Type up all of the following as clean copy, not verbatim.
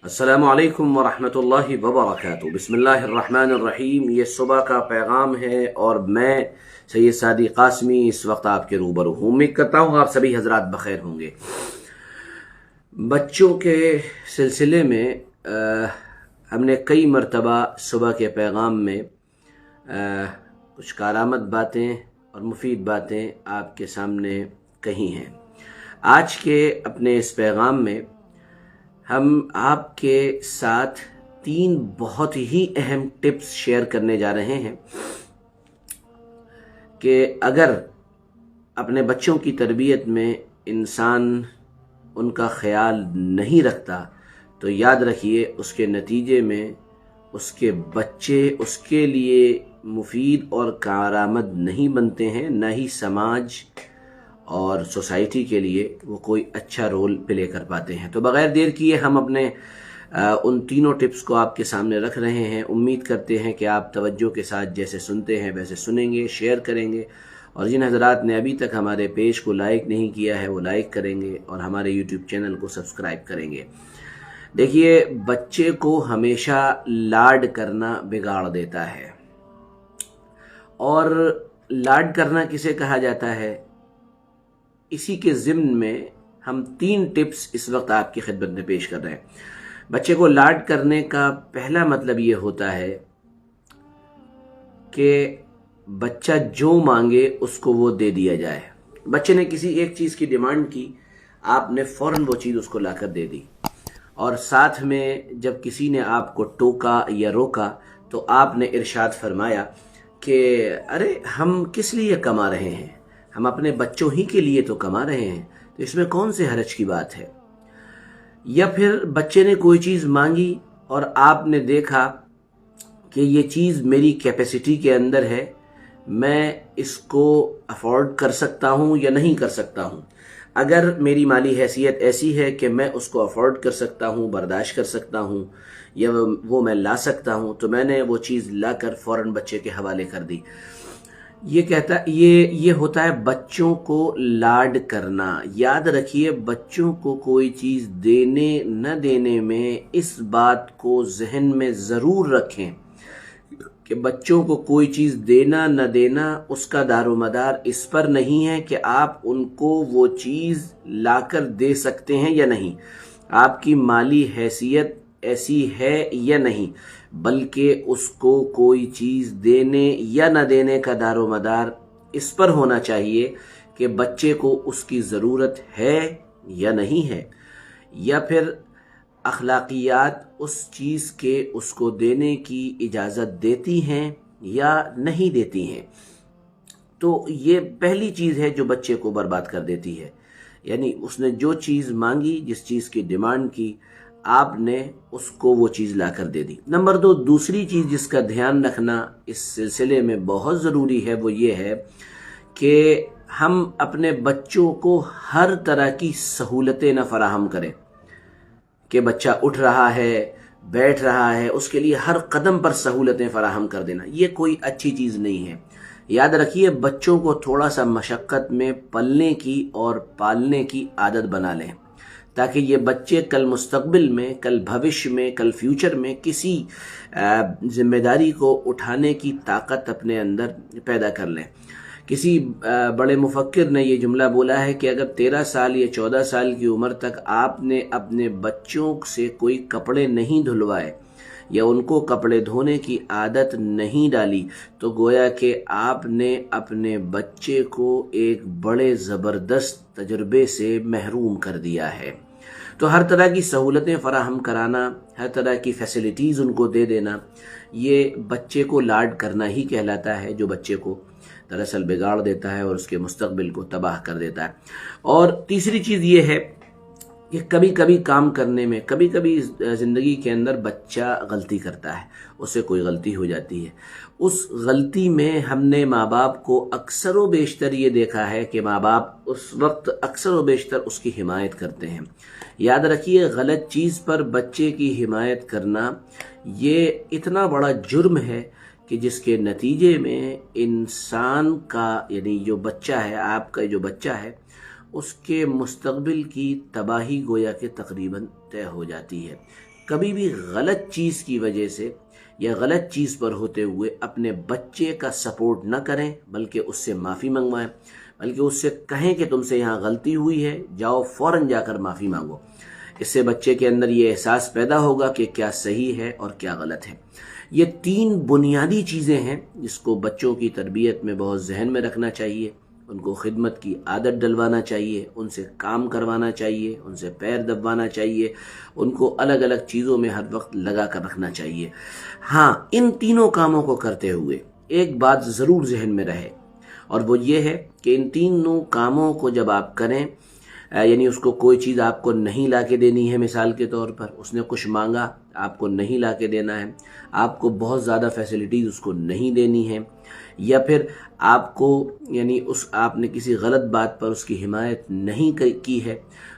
अस्सलामु अलैकुम वरहमतुल्लाहि वबरकातुहू। बिस्मिल्लाहिर्रहमानिर्रहीम। ये सुबह का पैगाम है और मैं सैयद सादी कासमी इस वक्त आपके रूबरू हूँ। उम्मीद करता हूँ आप सभी हजरात बखैर होंगे। बच्चों के सिलसिले में हमने कई मरतबा सुबह के पैगाम में कुछ कारामद बातें और मुफीद बातें आपके सामने कही हैं। आज के अपने इस पैगाम में हम आपके साथ 3 बहुत ही अहम टिप्स शेयर करने जा रहे हैं कि अगर अपने बच्चों की तरबियत में इंसान उनका ख्याल नहीं रखता तो याद रखिए उसके नतीजे में उसके बच्चे उसके लिए मुफीद और कारआमद नहीं बनते हैं, न ही समाज और सोसाइटी के लिए वो कोई अच्छा रोल प्ले कर पाते हैं। तो बग़ैर देर किए हम अपने उन तीनों टिप्स को आपके सामने रख रहे हैं। उम्मीद करते हैं कि आप तवज्जो के साथ जैसे सुनते हैं वैसे सुनेंगे, शेयर करेंगे, और जिन हज़रात ने अभी तक हमारे पेज को लाइक नहीं किया है वो लाइक करेंगे और हमारे यूट्यूब चैनल को सब्सक्राइब करेंगे। देखिए, बच्चे को हमेशा लाड करना बिगाड़ देता है। और लाड करना किसे कहा जाता है, इसी के ज़िम्न में हम 3 टिप्स इस वक्त आपकी खिदमत में पेश कर रहे हैं। बच्चे को लाड करने का पहला मतलब ये होता है कि बच्चा जो मांगे उसको वो दे दिया जाए। बच्चे ने किसी एक चीज़ की डिमांड की, आपने फ़ौरन वो चीज़ उसको लाकर दे दी, और साथ में जब किसी ने आपको टोका या रोका तो आपने इरशाद फरमाया कि अरे हम किस लिए कमा रहे हैं, हम अपने बच्चों ही के लिए तो कमा रहे हैं, तो इसमें कौन से हरज की बात है। या फिर बच्चे ने कोई चीज़ मांगी और आपने देखा कि ये चीज़ मेरी कैपेसिटी के अंदर है, मैं इसको अफोर्ड कर सकता हूँ या नहीं कर सकता हूँ। अगर मेरी माली हैसियत ऐसी है कि मैं उसको अफोर्ड कर सकता हूँ, बर्दाश्त कर सकता हूँ, या वो मैं ला सकता हूँ, तो मैंने वो चीज़ लाकर फ़ौरन बच्चे के हवाले कर दी। ये होता है बच्चों को लाड करना। याद रखिए, बच्चों को कोई चीज़ देने न देने में इस बात को जहन में ज़रूर रखें कि बच्चों को कोई चीज़ देना न देना उसका दारोमदार इस पर नहीं है कि आप उनको वो चीज़ लाकर दे सकते हैं या नहीं, आपकी माली हैसियत ऐसी है या नहीं, बल्कि उसको कोई चीज़ देने या न देने का दारोमदार इस पर होना चाहिए कि बच्चे को उसकी ज़रूरत है या नहीं है, या फिर अखलाकियात उस चीज़ के उसको देने की इजाज़त देती हैं या नहीं देती हैं। तो ये पहली चीज़ है जो बच्चे को बर्बाद कर देती है। यानी उसने जो चीज़ मांगी, जिस चीज़ की डिमांड की, आपने उसको वो चीज़ लाकर दे दी। नंबर 2, दूसरी चीज़ जिसका ध्यान रखना इस सिलसिले में बहुत ज़रूरी है वो ये है कि हम अपने बच्चों को हर तरह की सहूलतें न फराहम करें कि बच्चा उठ रहा है, बैठ रहा है, उसके लिए हर कदम पर सहूलतें फराहम कर देना, ये कोई अच्छी चीज़ नहीं है। याद रखिए, बच्चों को थोड़ा सा मशक्क़त में पलने की और पालने की आदत बना लें, ताकि ये बच्चे कल मुस्तकबिल में, कल भविष्य में, कल फ्यूचर में किसी जिम्मेदारी को उठाने की ताकत अपने अंदर पैदा कर लें। किसी बड़े मुफक्किर ने ये जुमला बोला है कि अगर 13 साल या 14 साल की उम्र तक आपने अपने बच्चों से कोई कपड़े नहीं धुलवाए या उनको कपड़े धोने की आदत नहीं डाली, तो गोया कि आपने अपने बच्चे को एक बड़े ज़बरदस्त तजुर्बे से महरूम कर दिया है। तो हर तरह की सहूलतें फ़राहम कराना, हर तरह की फैसिलिटीज़ उनको दे देना, ये बच्चे को लाड करना ही कहलाता है, जो बच्चे को दरअसल बिगाड़ देता है और उसके मुस्तकबिल को तबाह कर देता है। और तीसरी चीज़ ये है कि कभी कभी काम करने में, कभी कभी ज़िंदगी के अंदर बच्चा गलती करता है, उससे कोई गलती हो जाती है। उस गलती में हमने माँ बाप को अक्सर व बेशतर ये देखा है कि माँ बाप उस वक्त अक्सर व बेशतर उसकी हिमायत करते हैं। याद रखिए, गलत चीज़ पर बच्चे की हिमायत करना ये इतना बड़ा जुर्म है कि जिसके नतीजे में इंसान का, यानी जो बच्चा है, आपका जो बच्चा है, उसके मुस्तकबिल की तबाही गोया के तकरीबन तय हो जाती है। کبھی بھی غلط چیز کی وجہ سے یا غلط چیز پر ہوتے ہوئے اپنے بچے کا سپورٹ نہ کریں، بلکہ اس سے معافی منگوائیں، بلکہ اس سے کہیں کہ تم سے یہاں غلطی ہوئی ہے، جاؤ فوراً جا کر معافی مانگو۔ اس سے بچے کے اندر یہ احساس پیدا ہوگا کہ کیا صحیح ہے اور کیا غلط ہے۔ یہ 3 بنیادی چیزیں ہیں جس کو بچوں کی تربیت میں بہت ذہن میں رکھنا چاہیے۔ ان کو خدمت کی عادت ڈلوانا چاہیے، ان سے کام کروانا چاہیے، ان سے پیر دبوانا چاہیے، ان کو الگ الگ چیزوں میں ہر وقت لگا کر رکھنا چاہیے۔ ہاں، ان تینوں کاموں کو کرتے ہوئے ایک بات ضرور ذہن میں رہے، اور وہ یہ ہے کہ ان تینوں کاموں کو جب آپ کریں، یعنی اس کو کوئی چیز آپ کو نہیں لا کے دینی ہے، مثال کے طور پر اس نے کچھ مانگا، آپ کو نہیں لا کے دینا ہے، آپ کو بہت زیادہ فیسلٹیز اس کو نہیں دینی ہے، یا پھر آپ کو یعنی آپ نے کسی غلط بات پر اس کی حمایت نہیں کی ہے،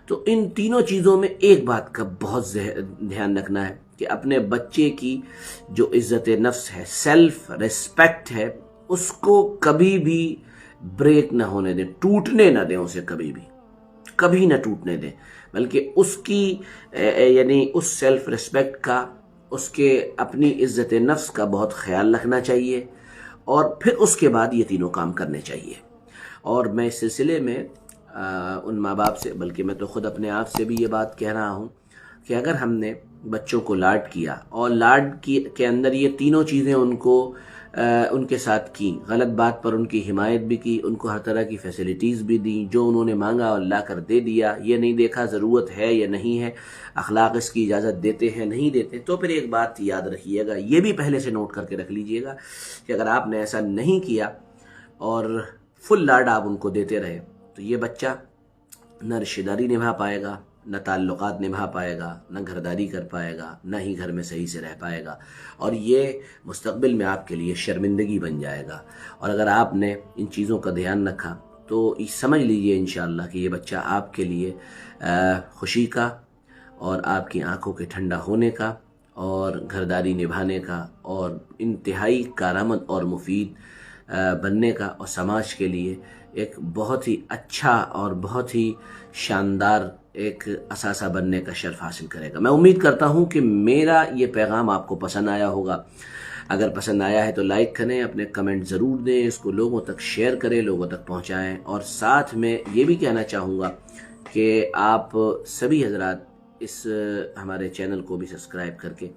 تو ان تینوں چیزوں میں ایک بات کا بہت دھیان رکھنا ہے کہ اپنے بچے کی جو عزت نفس ہے، سیلف ریسپیکٹ ہے، اس کو کبھی بھی بریک نہ ہونے دیں، ٹوٹنے نہ دیں، اسے کبھی نہ ٹوٹنے دیں، بلکہ اس کی یعنی اس سیلف ریسپیکٹ کا، اس کے اپنی عزت نفس کا بہت خیال رکھنا چاہیے، اور پھر اس کے بعد یہ تینوں کام کرنے چاہیے۔ اور میں اس سلسلے میں ان ماں باپ سے، بلکہ میں تو خود اپنے آپ سے بھی یہ بات کہہ رہا ہوں کہ اگر ہم نے بچوں کو لاڈ کیا اور لاڈ کے اندر یہ تینوں چیزیں ان کے ساتھ کی، غلط بات پر ان کی حمایت بھی کی، ان کو ہر طرح کی فیسلٹیز بھی دیں، جو انہوں نے مانگا اور لا کر دے دیا، یہ نہیں دیکھا ضرورت ہے یا نہیں ہے، اخلاق اس کی اجازت دیتے ہیں نہیں دیتے، تو پھر ایک بات یاد رکھیے گا، یہ بھی پہلے سے نوٹ کر کے رکھ لیجئے گا کہ اگر آپ نے ایسا نہیں کیا اور فل لاڈ آپ ان کو دیتے رہے، تو یہ بچہ نہ رشتہ داری نبھا پائے گا، نہ تعلقات نبھا پائے گا، نہ گھرداری کر پائے گا، نہ ہی گھر میں صحیح سے رہ پائے گا، اور یہ مستقبل میں آپ کے لیے شرمندگی بن جائے گا۔ اور اگر آپ نے ان چیزوں کا دھیان رکھا تو سمجھ لیجئے انشاءاللہ کہ یہ بچہ آپ کے لیے خوشی کا اور آپ کی آنکھوں کے ٹھنڈا ہونے کا اور گھرداری نبھانے کا اور انتہائی کارآمد اور مفید بننے کا، اور سماج کے لیے ایک بہت ہی اچھا اور بہت ہی شاندار ایک اثاثہ بننے کا شرف حاصل کرے گا۔ میں امید کرتا ہوں کہ میرا یہ پیغام آپ کو پسند آیا ہوگا۔ اگر پسند آیا ہے تو لائک کریں، اپنے کمنٹ ضرور دیں، اس کو لوگوں تک شیئر کریں، لوگوں تک پہنچائیں، اور ساتھ میں یہ بھی کہنا چاہوں گا کہ آپ سبھی حضرات اس ہمارے چینل کو بھی سبسکرائب کر کے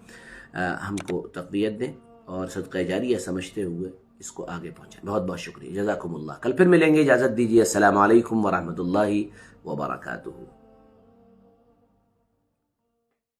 ہم کو تقویت دیں اور صدقہ جاریہ سمجھتے ہوئے اس کو آگے پہنچائیں۔ بہت بہت شکریہ، جزاکم اللہ۔ کل پھر ملیں گے، اجازت دیجیے، السلام علیکم ورحمۃ اللہ وبرکاتہ۔